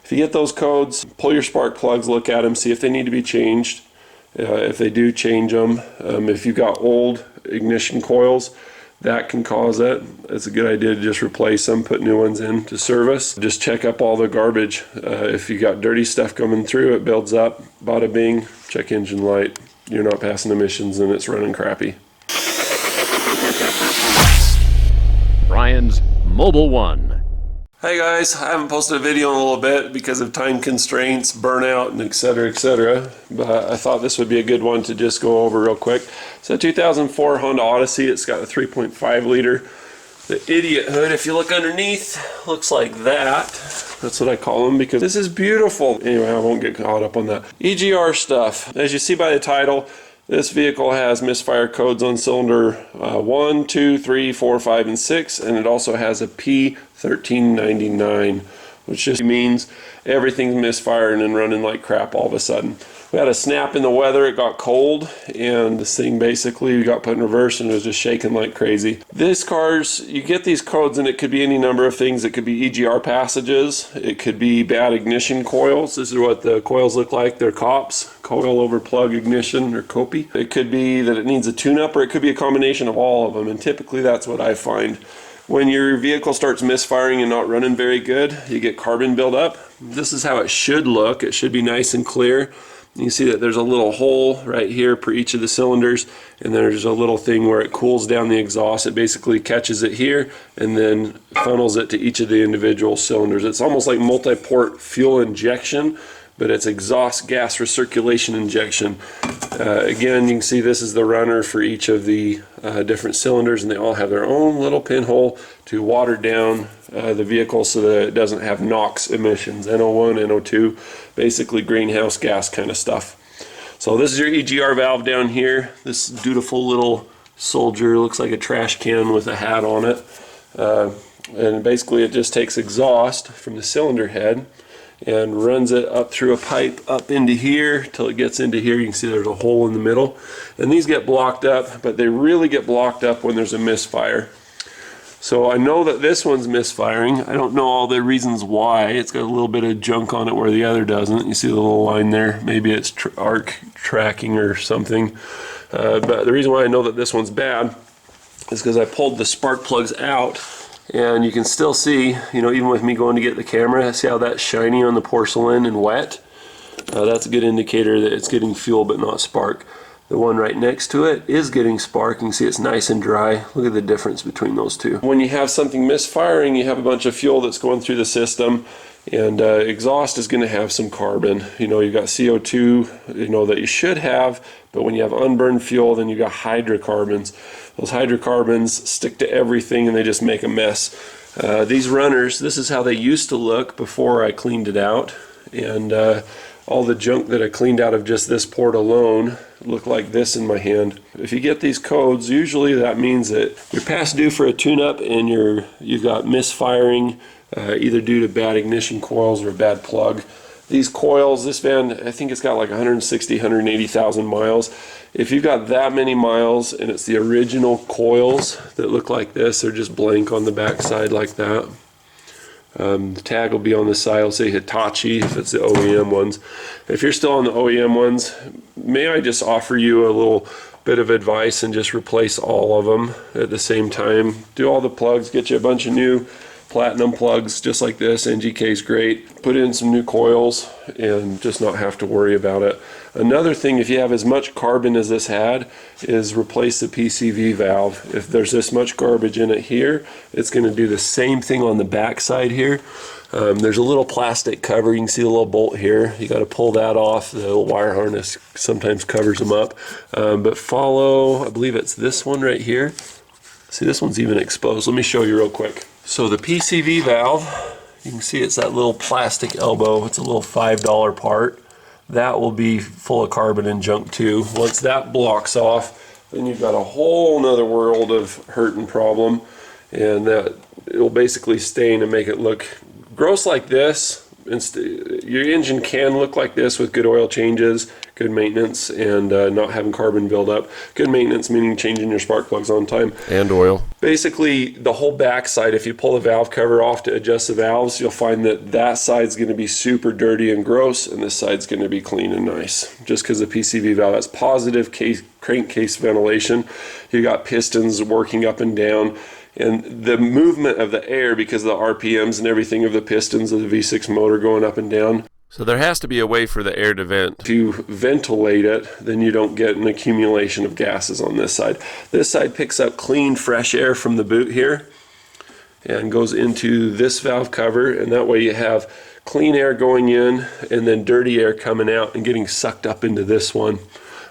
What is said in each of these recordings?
If you get those codes, pull your spark plugs, look at them, see if they need to be changed. If they do, change them. If you've got old ignition coils, that can cause it. It's a good idea to just replace them, put new ones in to service. Just check up all the garbage. If you got dirty stuff coming through, it builds up. Bada bing, check engine light. You're not passing emissions and it's running crappy. Brian's Mobile One. Hey guys, I haven't posted a video in a little bit because of time constraints, burnout, and etc. But I thought this would be a good one to just go over real quick. It's a 2004 Honda Odyssey. It's got a 3.5 liter. The idiot hood, if you look underneath, looks like that. That's what I call them because this is beautiful. Anyway, I won't get caught up on that. EGR stuff. As you see by the title, this vehicle has misfire codes on cylinder 1, 2, 3, 4, 5, and 6, and it also has a P030X, which just means everything's misfiring and running like crap all of a sudden. We had a snap in the weather, it got cold, and this thing basically got put in reverse and it was just shaking like crazy. These cars, you get these codes and it could be any number of things. It could be EGR passages, it could be bad ignition coils. This is what the coils look like, they're COPs, coil over plug ignition, or COPI. It could be that it needs a tune-up, or it could be a combination of all of them, and typically that's what I find. When your vehicle starts misfiring and not running very good, you get carbon buildup. This is how it should look. It should be nice and clear. You see that there's a little hole right here per each of the cylinders, and there's a little thing where it cools down the exhaust. It basically catches it here and then funnels it to each of the individual cylinders. It's almost like multi-port fuel injection, but it's exhaust gas recirculation injection. Again, you can see this is the runner for each of the different cylinders, and they all have their own little pinhole to water down the vehicle so that it doesn't have NOx emissions, NO1, NO2, basically greenhouse gas kind of stuff. So this is your EGR valve down here. This dutiful little soldier looks like a trash can with a hat on it. And basically it just takes exhaust from the cylinder head and runs it up through a pipe up into here till it gets into here. You can see there's a hole in the middle, and these get blocked up, but they really get blocked up when there's a misfire. So I know that this one's misfiring. I don't know all the reasons why. It's got a little bit of junk on it where the other doesn't. You see the little line there? Maybe it's arc tracking or something. But the reason why I know that this one's bad is because I pulled the spark plugs out, and you can still see, you know, even with me going to get the camera, see how that's shiny on the porcelain and wet? That's a good indicator that it's getting fuel but not spark. The one right next to it is getting spark. You can see it's nice and dry. Look at the difference between those two. When you have something misfiring, you have a bunch of fuel that's going through the system, and exhaust is going to have some carbon. You know, you've got CO2, you know, that you should have, but when you have unburned fuel, then you've got hydrocarbons. Those hydrocarbons stick to everything and they just make a mess. These runners, this is how they used to look before I cleaned it out, and all the junk that I cleaned out of just this port alone look like this in my hand. If you get these codes, usually that means that you're past due for a tune-up and you've got misfiring, either due to bad ignition coils or a bad plug. These coils, this van, I think it's got like 160, 180,000 miles. If you've got that many miles and it's the original coils that look like this, they're just blank on the back side like that. The tag will be on the side, it'll say Hitachi if it's the OEM ones. If you're still on the OEM ones, may I just offer you a little bit of advice and just replace all of them at the same time. Do all the plugs, get you a bunch of new platinum plugs just like this. NGK is great. Put in some new coils and just not have to worry about it. Another thing, if you have as much carbon as this had, is replace the Pcv valve. If there's this much garbage in it here, it's going to do the same thing on the back side here. There's a little plastic cover. You can see a little bolt here. You got to pull that off. The little wire harness sometimes covers them up. But follow, I believe it's this one right here. See, this one's even exposed. Let me show you real quick. So the Pcv valve, you can see it's that little plastic elbow. It's a little $5 part. That will be full of carbon and junk too. Once that blocks off, then you've got a whole nother world of hurt and problem, and that it will basically stain and make it look gross like this. your engine can look like this with good oil changes, good maintenance, and not having carbon buildup. Good maintenance meaning changing your spark plugs on time. And oil. Basically, the whole backside, if you pull the valve cover off to adjust the valves, you'll find that that side's going to be super dirty and gross, and this side's going to be clean and nice. Just because the PCV valve has positive crankcase ventilation, you got pistons working up and down, and the movement of the air, because of the RPMs and everything of the pistons of the V6 motor going up and down. So there has to be a way for the air to vent. If you ventilate it, then you don't get an accumulation of gases on this side. This side picks up clean, fresh air from the boot here and goes into this valve cover, and that way you have clean air going in and then dirty air coming out and getting sucked up into this one.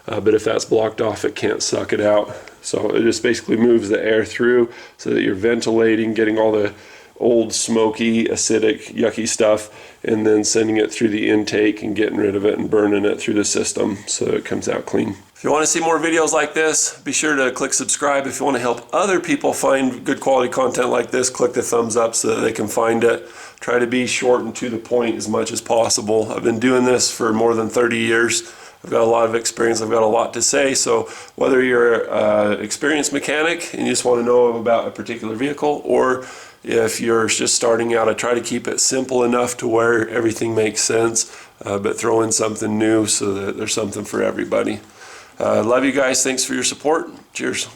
But if that's blocked off, it can't suck it out. So it just basically moves the air through so that you're ventilating, getting all the old smoky, acidic, yucky stuff, and then sending it through the intake and getting rid of it and burning it through the system so it comes out clean. If you want to see more videos like this, be sure to click subscribe. If you want to help other people find good quality content like this, click the thumbs up so that they can find it. Try to be short and to the point as much as possible. I've been doing this for more than 30 years. I've got a lot of experience, I've got a lot to say, so whether you're an experienced mechanic and you just want to know about a particular vehicle, or if you're just starting out, I try to keep it simple enough to where everything makes sense, but throw in something new so that there's something for everybody. Love you guys, thanks for your support, cheers.